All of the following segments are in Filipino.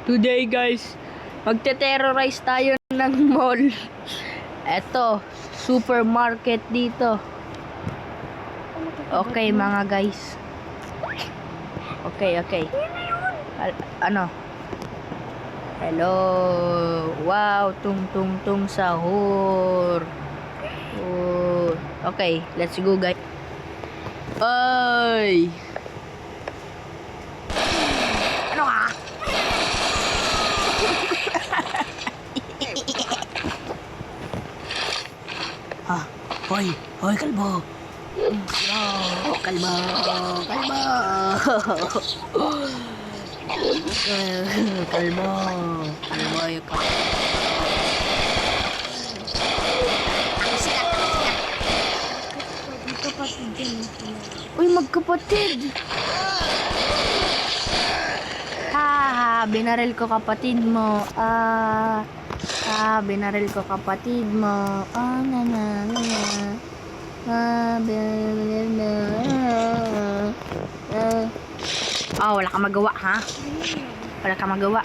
Today guys, magte-terrorize tayo ng mall. Eto, supermarket dito. Okay mga guys. Okay. Ano? Hello. Wow, tung sahur. Oh. Okay, let's go guys. Ay. Ano ka? Hoy, kalbo. Kalbo. Uy, magkapatid. Binaril ko kapatid mo. Binaril ko kapatid mo. Wala kang magawa, ha? Wala kang magawa.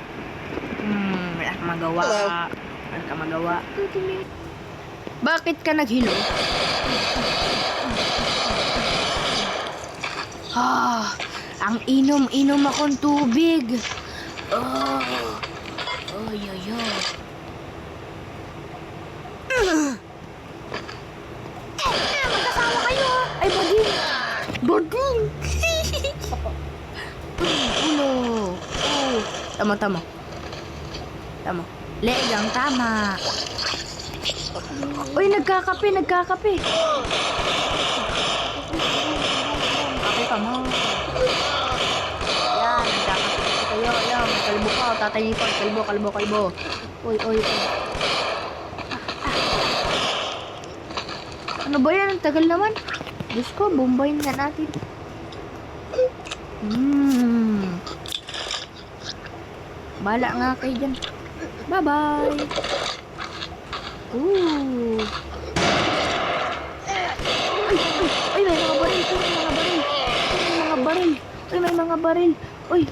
Bakit ka naghilo? Ang inom akong tubig. Magkasama kayo. Ay, Boding. Tama. Legang tama. Uy, nagkakape. Kape ka mo. Yan, nagkakape kayo. Yan, kalbo ka. Tatay ko, kalbo. Uy. Ano ba yan? Ang tagal naman. Diyos ko, bombayin na natin. Bala nga kayo dyan. Bye-bye. Ay, may mga baril. Uy,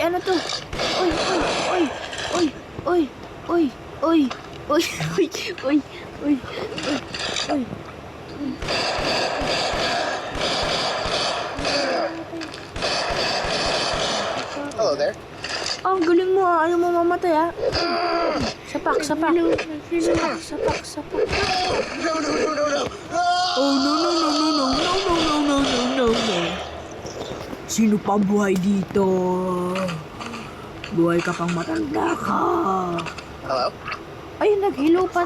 ano to? Uy. Hello there. Ang galing mo, ayaw mo mamatay, ha? Sapak. No. Oh, no. Sino pa buhay dito? Buhay ka pang matanda ka. Hello? Ay, naghilo pa.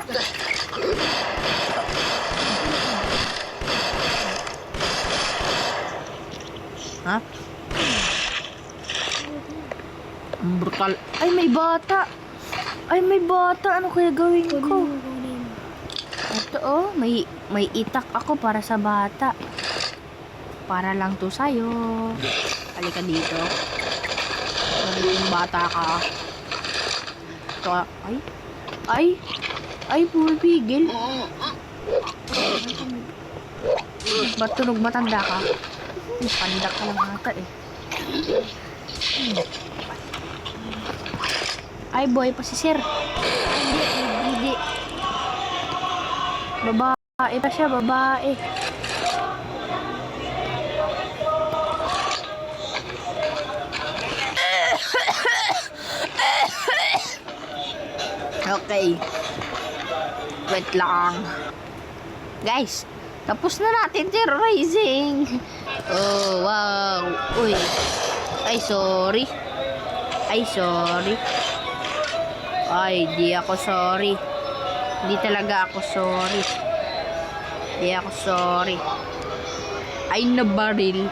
Ha? Ang brutal. Ay, may bata. Ano kaya gawin ko? Ito, may itak ako para sa bata. Para lang to sa'yo. Halika dito. Magiging bata ka. Ito, ay, pumipigil. Ba't tunog matanda ka? Pandak ka lang ata eh. Ay, boy pa si sir. Hindi. Babae pa siya, babae. Okay. Wait lang. Guys, tapos na natin terrorizing. Oh, wow. Uy. Ay, sorry. Ay, di ako sorry. Hindi talaga ako sorry. Ay, nabaril.